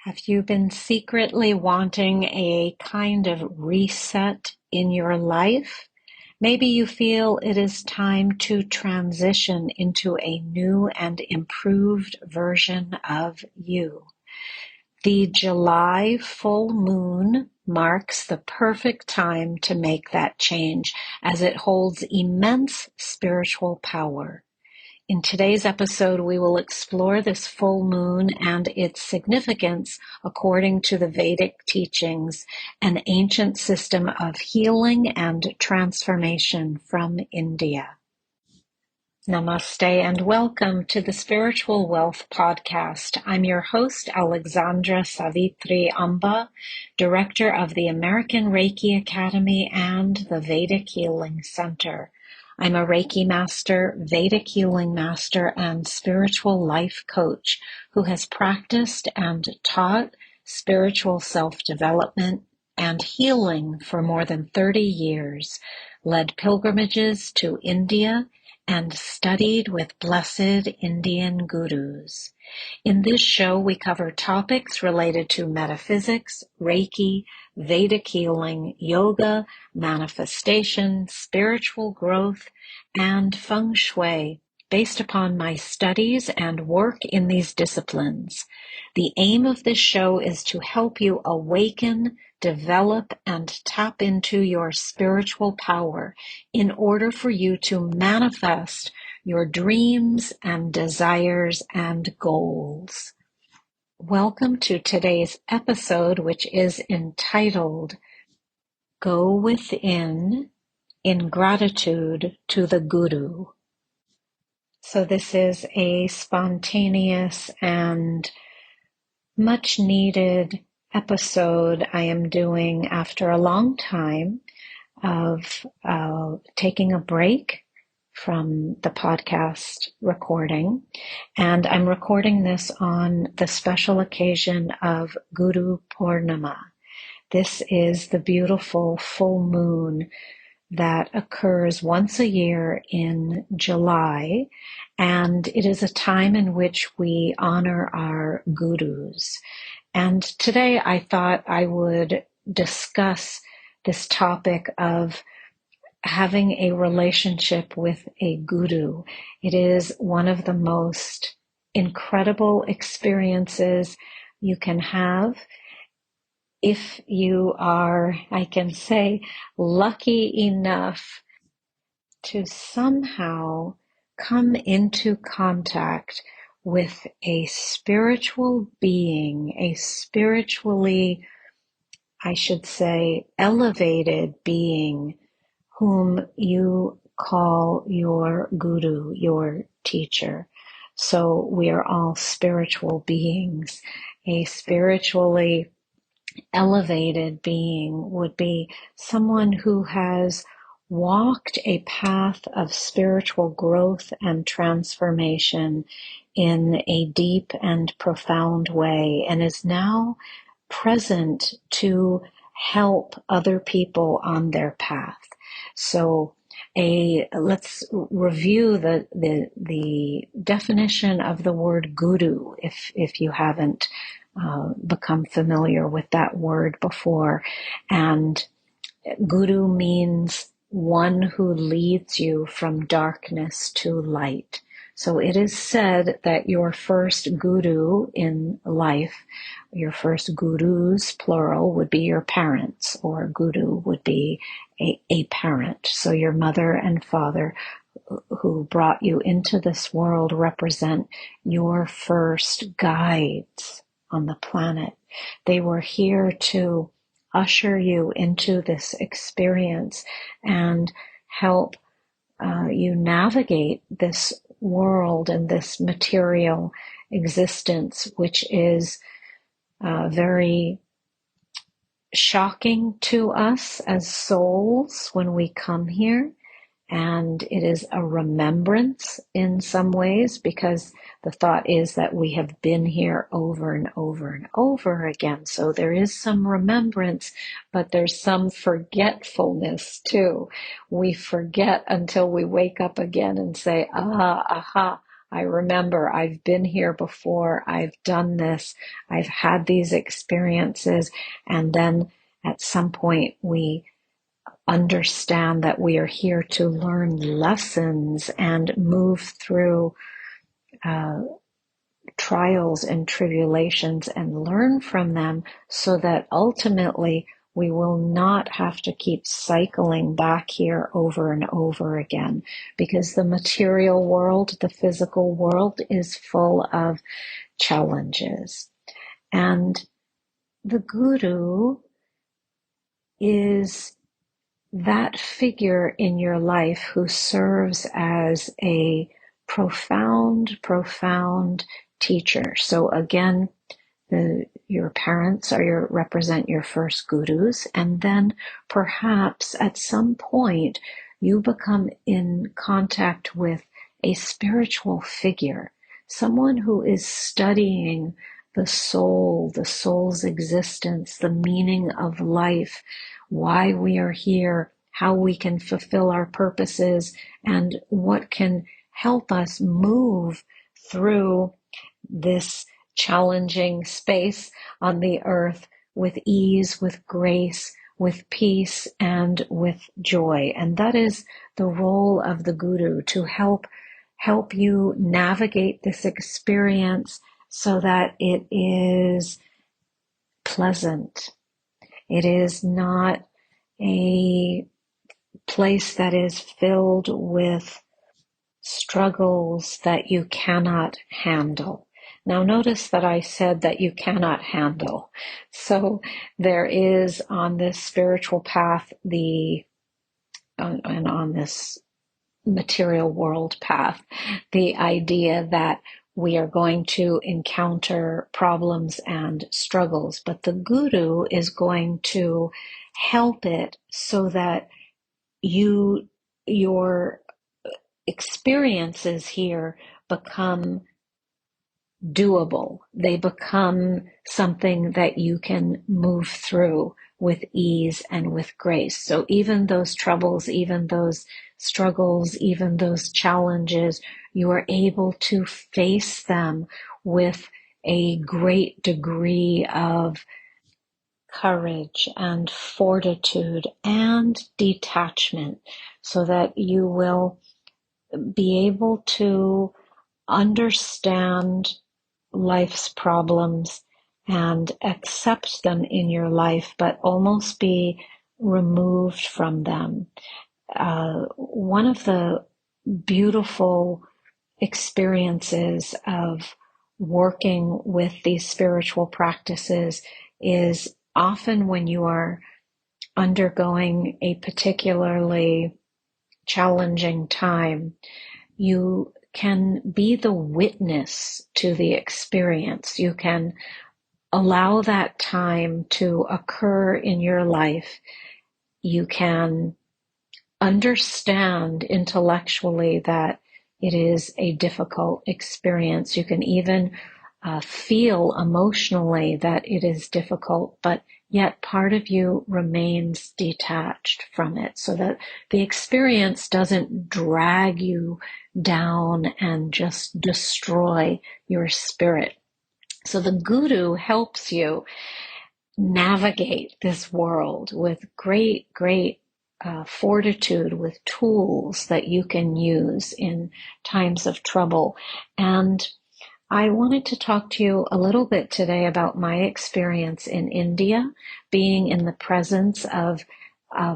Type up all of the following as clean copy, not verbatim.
Have you been secretly wanting a kind of reset in your life? Maybe you feel it is time to transition into a new and improved version of you. The July full moon marks the perfect time to make that change, as it holds immense spiritual power. In today's episode, we will explore this full moon and its significance according to the Vedic teachings, an ancient system of healing and transformation from India. Namaste and welcome to the Spiritual Wealth Podcast. I'm your host, Alexandra Savithri, Director of the American Reiki Academy and the Vedic Healing Center. I'm a Reiki master, Vedic healing master, and spiritual life coach who has practiced and taught spiritual self-development and healing for more than 30 years, led pilgrimages to India, and studied with blessed Indian gurus. In this show, we cover topics related to metaphysics, Reiki, Vedic healing, yoga, manifestation, spiritual growth, and feng shui, based upon my studies and work in these disciplines. The aim of this show is to help you awaken, develop, and tap into your spiritual power in order for you to manifest your dreams and desires and goals. Welcome to today's episode, which is entitled Go Within in Gratitude to the Guru. So this is a spontaneous and much needed episode I am doing after a long time of taking a break from the podcast recording. And I'm recording this on the special occasion of Guru Poornima. This is the beautiful full moon that occurs once a year in July, and it is a time in which we honor our gurus. And today I thought I would discuss this topic of having a relationship with a guru. It is one of the most incredible experiences you can have if you are, I can say, lucky enough to somehow come into contact with a spiritual being, a spiritually, I should say, elevated being whom you call your guru, your teacher. So we are all spiritual beings. A spiritually elevated being would be someone who has walked a path of spiritual growth and transformation in a deep and profound way and is now present to help other people on their path. So let's review the definition of the word guru if you haven't become familiar with that word before. And guru means one who leads you from darkness to light. So it is said that your first guru in life, your first gurus, plural, would be your parents, or guru would be a parent. So your mother and father who brought you into this world represent your first guides on the planet. They were here to usher you into this experience and help you navigate this world and this material existence, which is very shocking to us as souls when we come here. And it is a remembrance in some ways, because the thought is that we have been here over and over and over again. So there is some remembrance, but there's some forgetfulness too. We forget until we wake up again and say, aha, I remember I've been here before, I've done this, I've had these experiences, and then at some point we understand that we are here to learn lessons and move through trials and tribulations and learn from them so that ultimately we will not have to keep cycling back here over and over again, because the material world, the physical world, is full of challenges. And the guru is that figure in your life who serves as a profound teacher. So again, your parents represent your first gurus, and then perhaps at some point you become in contact with a spiritual figure, someone who is studying the soul, the soul's existence, the meaning of life, why we are here, how we can fulfill our purposes, and what can help us move through this challenging space on the earth with ease, with grace, with peace, and with joy. And that is the role of the guru, to help you navigate this experience so that it is pleasant. It is not a place that is filled with struggles that you cannot handle. Now notice that I said that you cannot handle. So there is on this spiritual path, and on this material world path, the idea that we are going to encounter problems and struggles, but the guru is going to help it so that your experiences here become doable. They become something that you can move through with ease and with grace. So even those troubles, even those struggles, even those challenges, you are able to face them with a great degree of courage and fortitude and detachment, so that you will be able to understand life's problems and accept them in your life, but almost be removed from them. One of the beautiful experiences of working with these spiritual practices is often when you are undergoing a particularly challenging time, you can be the witness to the experience. You can allow that time to occur in your life. You can understand intellectually that it is a difficult experience. You can even feel emotionally that it is difficult, but yet part of you remains detached from it, so that the experience doesn't drag you down and just destroy your spirit. So the guru helps you navigate this world with great fortitude, with tools that you can use in times of trouble. And I wanted to talk to you a little bit today about my experience in India, being in the presence of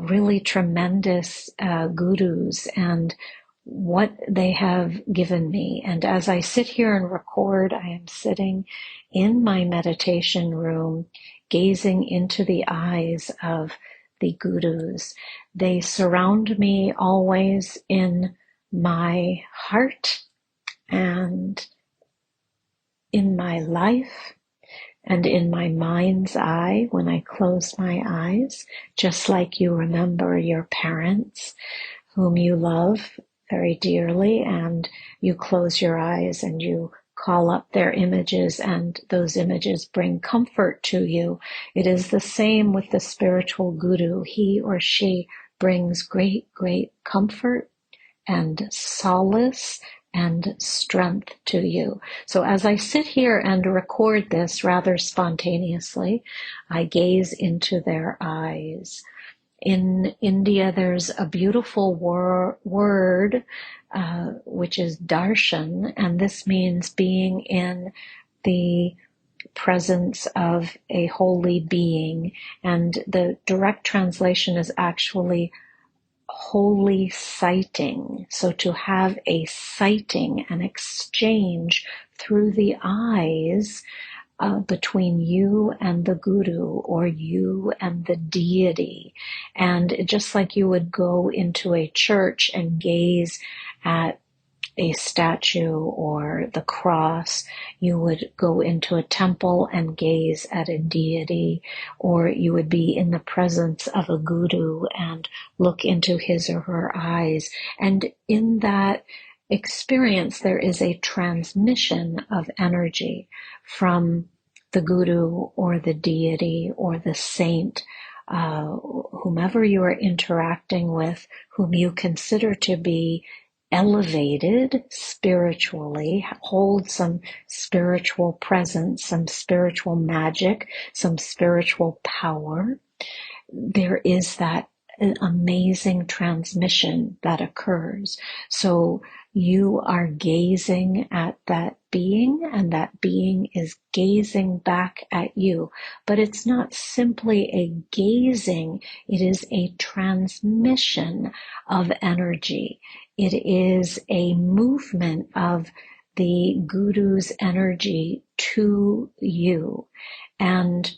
really tremendous gurus and what they have given me. And as I sit here and record, I am sitting in my meditation room, gazing into the eyes of the gurus. They surround me always in my heart and in my life and in my mind's eye when I close my eyes, just like you remember your parents whom you love very dearly, and you close your eyes and you call up their images, and those images bring comfort to you. It is the same with the spiritual guru. He or she brings great comfort and solace and strength to you. So as I sit here and record this rather spontaneously, I gaze into their eyes. In India, there's a beautiful word, which is darshan, and this means being in the presence of a holy being. And the direct translation is actually holy sighting. So to have a sighting, an exchange through the eyes between you and the guru, or you and the deity. And just like you would go into a church and gaze at a statue or the cross, you would go into a temple and gaze at a deity, or you would be in the presence of a guru and look into his or her eyes. And in that experience, there is a transmission of energy from the guru or the deity or the saint, whomever you are interacting with, whom you consider to be elevated spiritually, hold some spiritual presence, some spiritual magic, some spiritual power. There is that amazing transmission that occurs. So you are gazing at that being, and that being is gazing back at you. But it's not simply a gazing, it is a transmission of energy. It is a movement of the guru's energy to you. And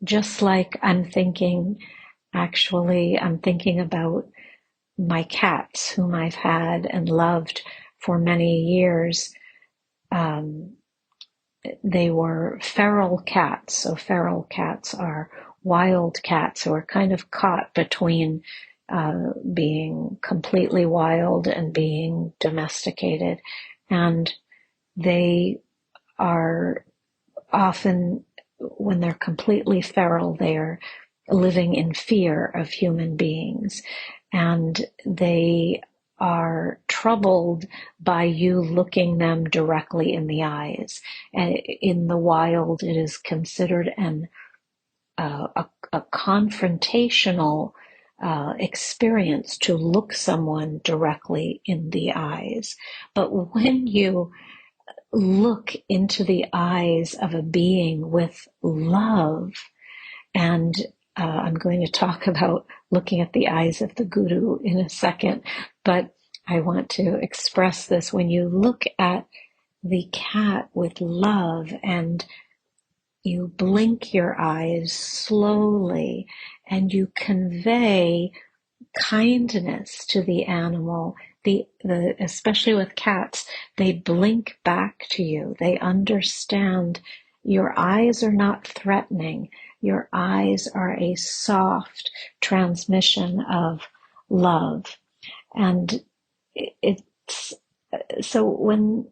just like I'm thinking about my cats, whom I've had and loved for many years. They were feral cats. So feral cats are wild cats who are kind of caught between being completely wild and being domesticated. And they are often, when they're completely feral, they're living in fear of human beings, and they are troubled by you looking them directly in the eyes. And in the wild, it is considered a confrontational experience to look someone directly in the eyes. But when you look into the eyes of a being with love, and I'm going to talk about looking at the eyes of the guru in a second, but I want to express this. When you look at the cat with love and you blink your eyes slowly and you convey kindness to the animal, especially with cats, they blink back to you. They understand your eyes are not threatening. Your eyes are a soft transmission of love. And it's so when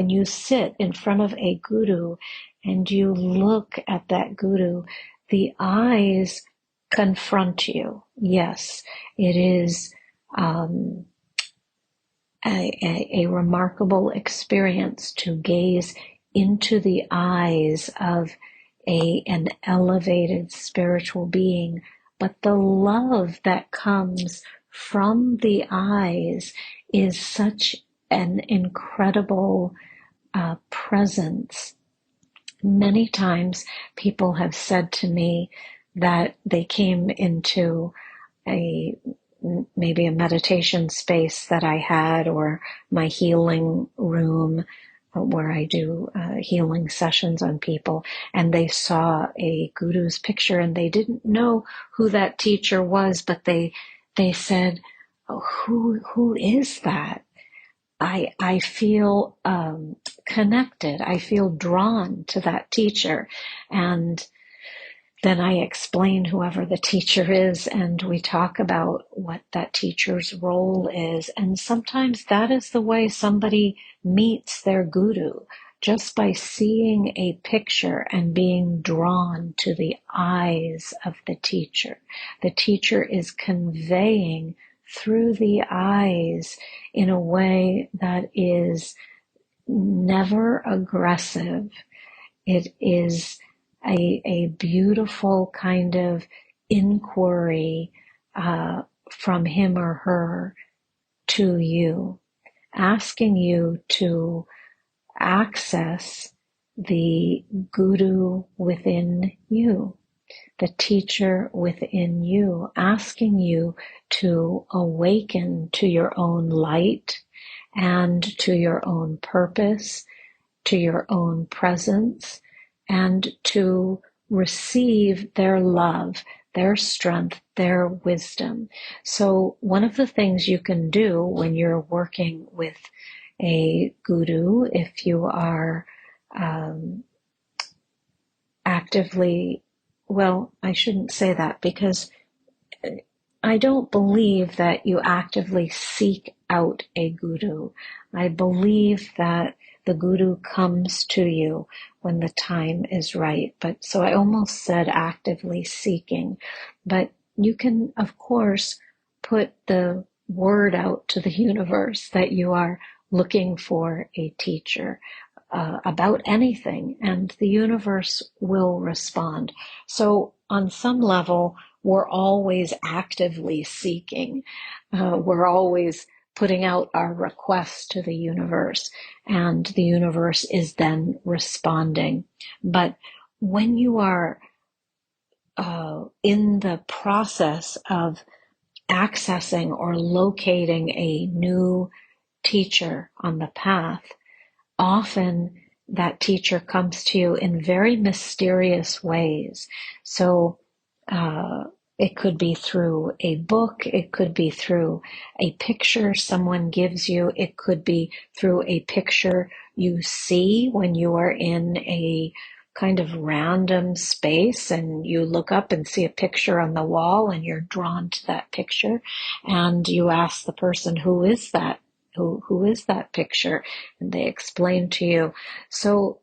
you sit in front of a guru and you look at that guru, the eyes confront you. Yes, it is a remarkable experience to gaze into the eyes of an elevated spiritual being. But the love that comes from the eyes is such an incredible presence. Many times people have said to me that they came into maybe a meditation space that I had, or my healing room where I do healing sessions on people, and they saw a guru's picture and they didn't know who that teacher was, but they said, oh, who is that? I feel connected. I feel drawn to that teacher. And then I explain whoever the teacher is, and we talk about what that teacher's role is. And sometimes that is the way somebody meets their guru, just by seeing a picture and being drawn to the eyes of the teacher. The teacher is conveying through the eyes in a way that is never aggressive. It is a beautiful kind of inquiry from him or her to you, asking you to access the guru within you, the teacher within you, asking you to awaken to your own light and to your own purpose, to your own presence, and to receive their love, their strength, their wisdom. So one of the things you can do when you're working with a guru, if you are actively, well, I shouldn't say that, because I don't believe that you actively seek out a guru. I believe that the guru comes to you when the time is right. But so I almost said actively seeking, but you can, of course, put the word out to the universe that you are looking for a teacher about anything, and the universe will respond. So on some level, we're always actively seeking. We're always putting out our requests to the universe, and the universe is then responding. But when you are in the process of accessing or locating a new teacher on the path, often that teacher comes to you in very mysterious ways. So it could be through a book, it could be through a picture someone gives you, it could be through a picture you see when you are in a kind of random space and you look up and see a picture on the wall and you're drawn to that picture, and you ask the person, who is that? Who is that picture? And they explain to you. So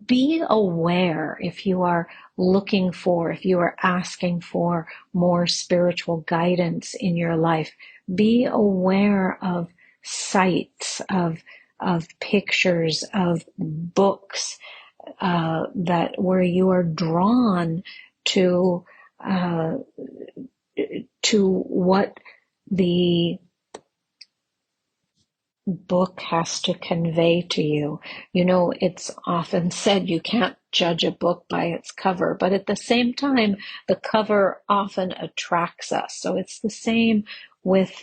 be aware if you are looking for, if you are asking for more spiritual guidance in your life, be aware of sights, of pictures, of books, that where you are drawn to what the book has to convey to you. You know, it's often said you can't judge a book by its cover, but at the same time, the cover often attracts us. So it's the same with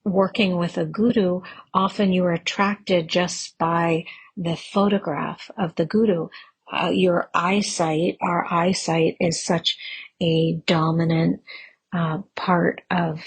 working with a guru. Often you are attracted just by the photograph of the guru. Our eyesight is such a dominant part of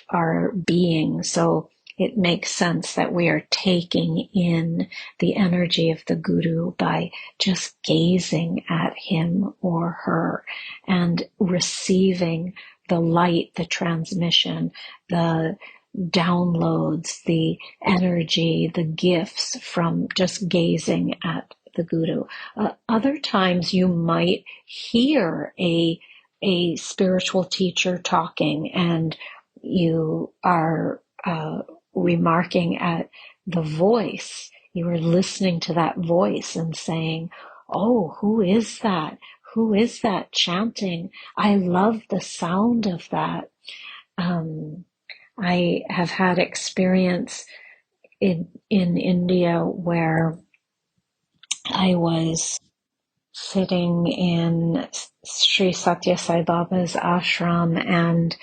our being. So it makes sense that we are taking in the energy of the guru by just gazing at him or her and receiving the light, the transmission, the downloads, the energy, the gifts from just gazing at the guru. Other times you might hear a spiritual teacher talking, and you are remarking at the voice. You are listening to that voice and saying, oh, who is that? Who is that chanting? I love the sound of that. I have had experience in India where I was sitting in Sri Satya Sai Baba's ashram, and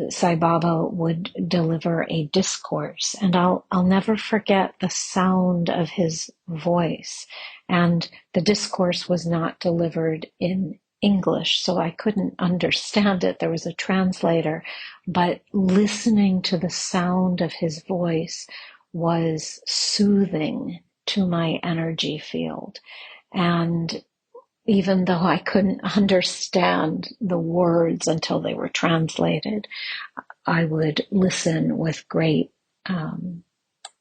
Sai Baba would deliver a discourse, and I'll never forget the sound of his voice. And the discourse was not delivered in English, so I couldn't understand it. There was a translator, but listening to the sound of his voice was soothing to my energy field. And even though I couldn't understand the words until they were translated, I would listen with great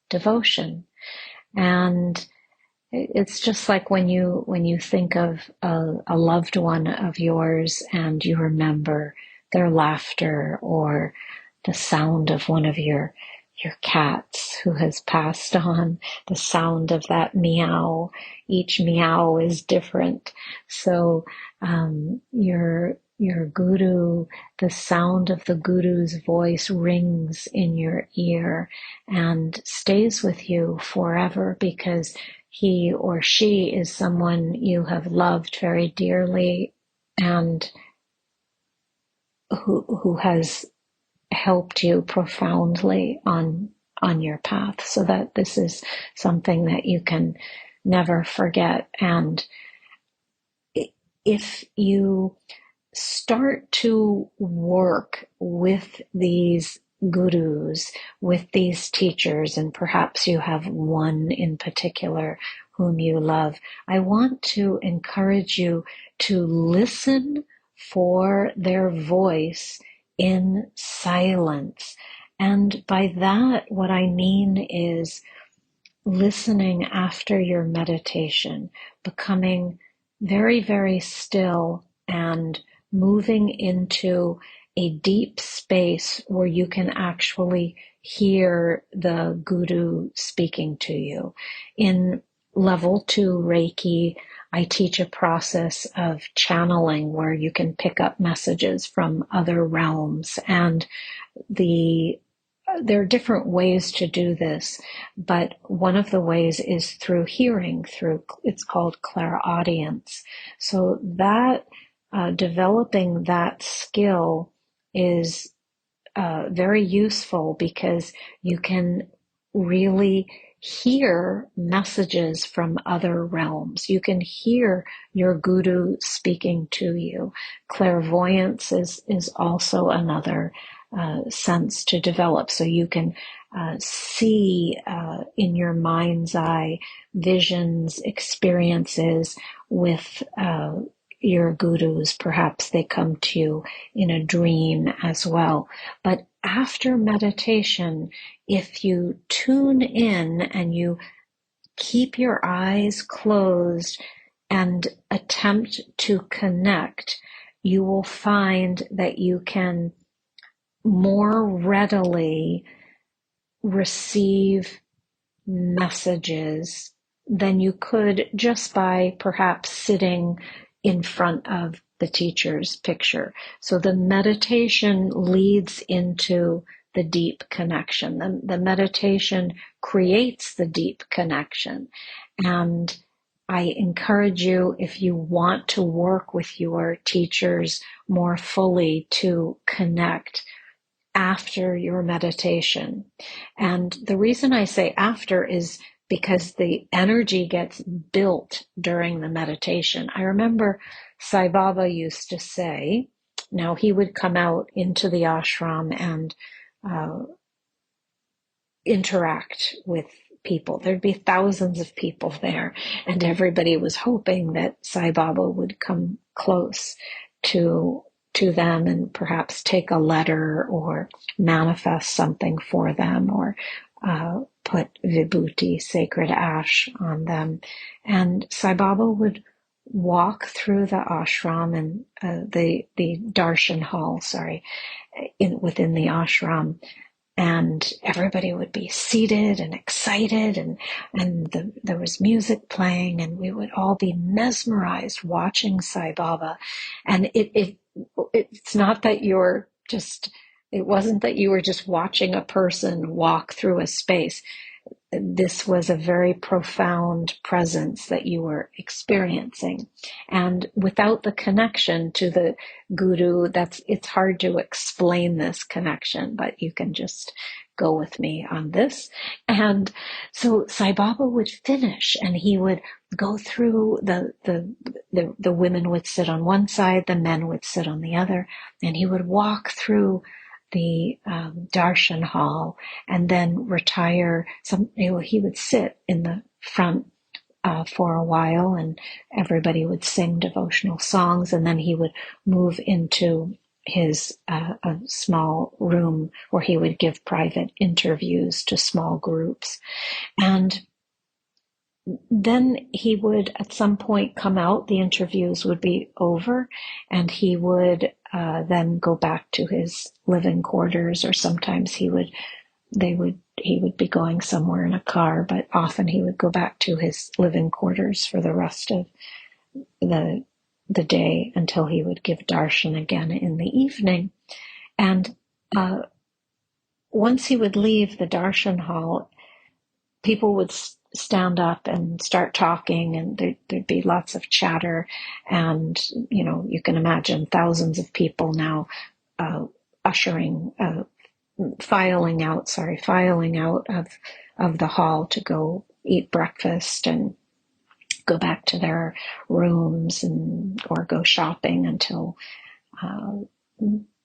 devotion. And It's just like when you think of a loved one of yours and you remember their laughter or the sound of one of your cats who has passed on, the sound of that meow. Each meow is different. So your guru, the sound of the guru's voice rings in your ear and stays with you forever because he or she is someone you have loved very dearly and who has helped you profoundly on your path, so that this is something that you can never forget. And if you start to work with these gurus, with these teachers, and perhaps you have one in particular whom you love, I want to encourage you to listen for their voice in silence. And by that, what I mean is listening after your meditation, becoming very, very still and moving into a deep space where you can actually hear the guru speaking to you. In level 2 Reiki, I teach a process of channeling where you can pick up messages from other realms, and there are different ways to do this, but one of the ways is through hearing, it's called clairaudience. So that developing that skill is very useful because you can really hear messages from other realms. You can hear your guru speaking to you. Clairvoyance is also another sense to develop. So you can see in your mind's eye visions, experiences with your gurus. Perhaps they come to you in a dream as well. But after meditation, if you tune in and you keep your eyes closed and attempt to connect, you will find that you can more readily receive messages than you could just by perhaps sitting in front of the teacher's picture. So the meditation leads into the deep connection. The meditation creates the deep connection. And I encourage you, if you want to work with your teachers more fully, to connect after your meditation. And the reason I say after is because the energy gets built during the meditation. I remember Sai Baba used to say, now he would come out into the ashram and interact with people. There'd be thousands of people there, and everybody was hoping that Sai Baba would come close to them and perhaps take a letter or manifest something for them, or put vibhuti, sacred ash, on them. And Sai Baba would walk through the ashram and the darshan hall, within the ashram, and everybody would be seated and excited, and there was music playing, and we would all be mesmerized watching Sai Baba. And it's not that it wasn't that you were just watching a person walk through a space. This was a very profound presence that you were experiencing. And without the connection to the guru, it's hard to explain this connection, but you can just go with me on this. And so Sai Baba would finish, and he would go through the women would sit on one side, the men would sit on the other, and he would walk through the darshan hall and then retire. He would sit in the front for a while, and everybody would sing devotional songs, and then he would move into his a small room where he would give private interviews to small groups. And then he would at some point come out, the interviews would be over, and he would then go back to his living quarters, or sometimes he would be going somewhere in a car, but often he would go back to his living quarters for the rest of the day until he would give darshan again in the evening. And once he would leave the darshan hall, people would stand up and start talking, and there'd be lots of chatter. And, you can imagine thousands of people now filing out of the hall to go eat breakfast and go back to their rooms or go shopping until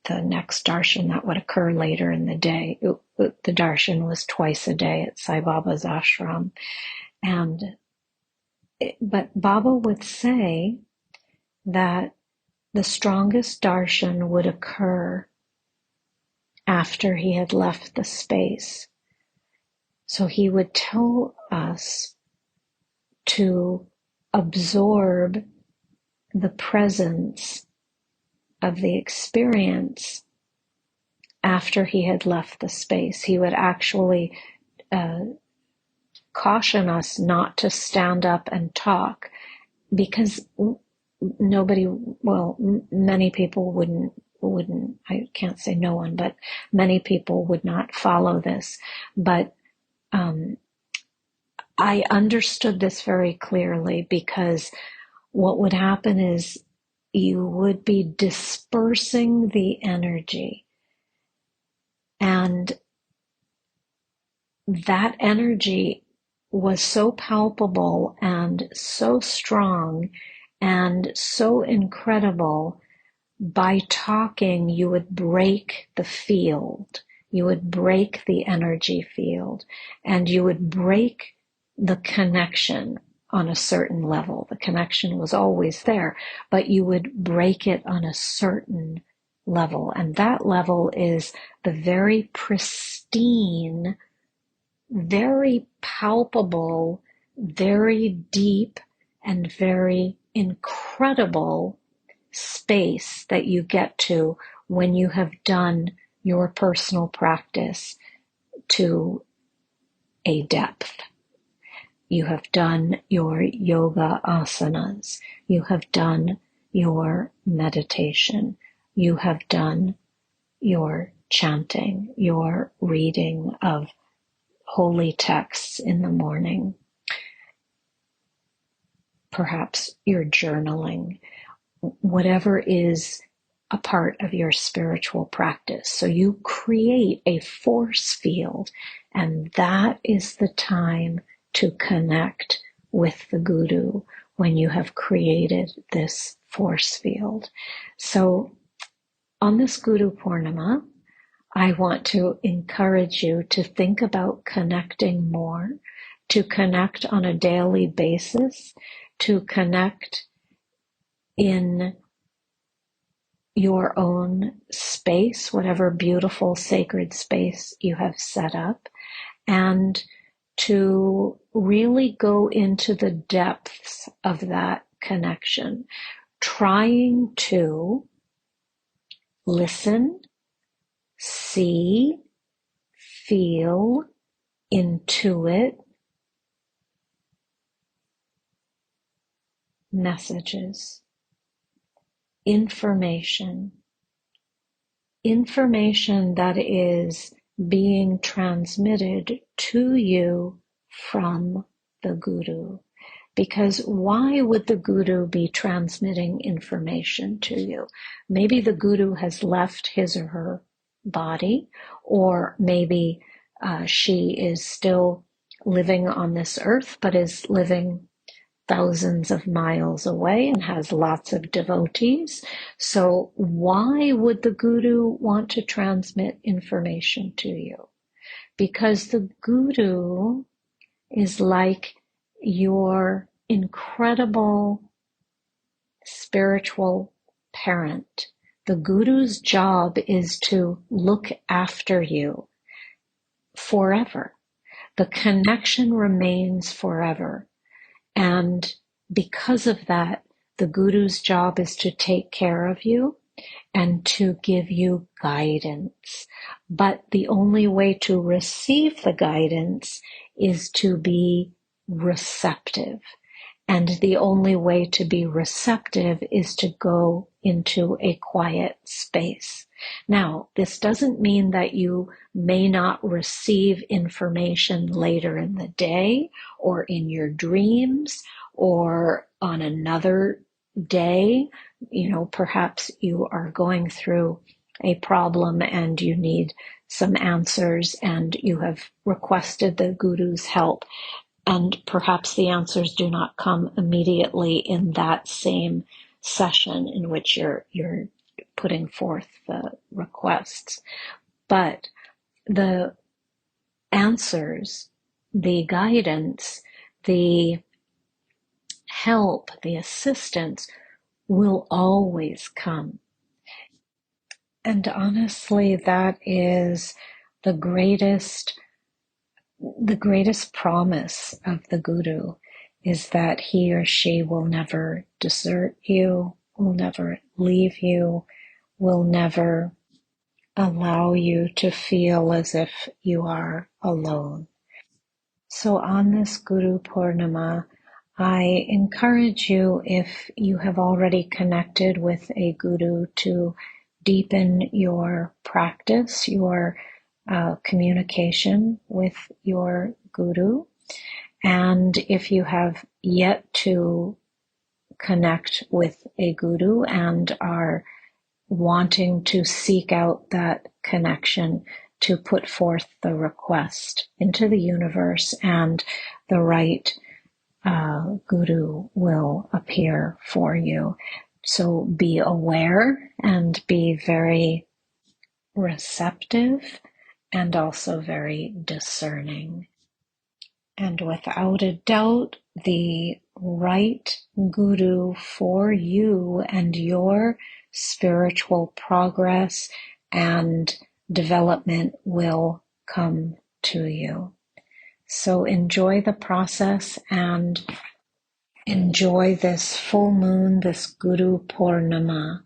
the next darshan that would occur later in the day. The darshan was twice a day at Sai Baba's ashram. But Baba would say that the strongest darshan would occur after he had left the space. So he would tell us to absorb the presence of the experience after he had left the space. He would actually caution us not to stand up and talk, because many people wouldn't, I can't say no one, but many people would not follow this. But I understood this very clearly, because what would happen is you would be dispersing the energy, and that energy was so palpable and so strong and so incredible. By talking, you would break the field. You would break the energy field, and you would break the connection on a certain level. The connection was always there, but you would break it on a certain level. And that level is the very pristine, very palpable, very deep, and very incredible space that you get to when you have done your personal practice to a depth. You have done your yoga asanas. You have done your meditation. You have done your chanting, your reading of holy texts in the morning. Perhaps your journaling, whatever is a part of your spiritual practice. So you create a force field, and that is the time to connect with the Guru, when you have created this force field. So on this Guru Poornima, I want to encourage you to think about connecting more, to connect on a daily basis, to connect in your own space, whatever beautiful sacred space you have set up, and to really go into the depths of that connection, trying to listen, see, feel, intuit messages, information that is being transmitted to you from the Guru. Because why would the Guru be transmitting information to you? Maybe the Guru has left his or her body, or maybe she is still living on this earth, but is living thousands of miles away and has lots of devotees. So why would the Guru want to transmit information to you? Because the Guru is like your incredible spiritual parent. The Guru's job is to look after you forever. The connection remains forever. And because of that, the Guru's job is to take care of you and to give you guidance. But the only way to receive the guidance is to be receptive. And the only way to be receptive is to go into a quiet space. Now, this doesn't mean that you may not receive information later in the day or in your dreams or on another day. Perhaps you are going through a problem and you need some answers and you have requested the Guru's help. And perhaps the answers do not come immediately in that same session in which you're putting forth the requests. But the answers, the guidance, the help, the assistance will always come. And honestly, that is the greatest promise of the Guru, is that he or she will never desert you, will never leave you, will never allow you to feel as if you are alone. So on this Guru Poornima, I encourage you, if you have already connected with a Guru, to deepen your practice, your communication with your Guru. And if you have yet to connect with a Guru and are wanting to seek out that connection, to put forth the request into the universe, and the right Guru will appear for you. So be aware and be very receptive and also very discerning. And without a doubt, the right Guru for you and your spiritual progress and development will come to you. So enjoy the process and enjoy this full moon, this Guru Poornima.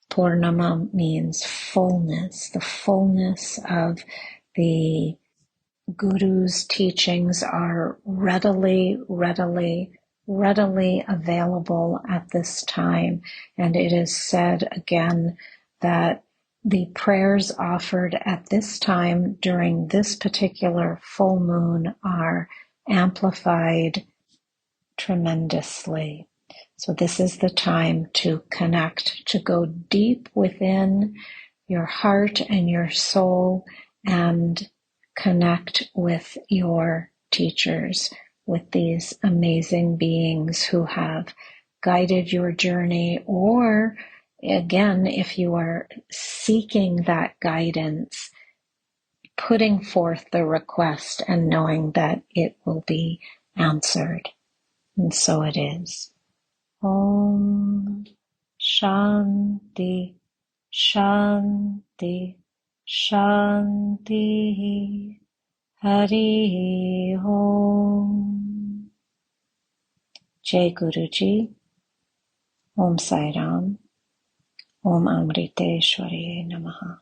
Poornima means fullness, the fullness of the Guru's teachings are readily available at this time. And it is said again that the prayers offered at this time during this particular full moon are amplified tremendously. So this is the time to connect, to go deep within your heart and your soul and connect with your teachers, with these amazing beings who have guided your journey. Or again, if you are seeking that guidance, putting forth the request and knowing that it will be answered. And so it is. Om Shanti, Shanti, Shanti. Hari Om. Jai Guruji. Om Sai Ram. Om Amriteshwari Namaha.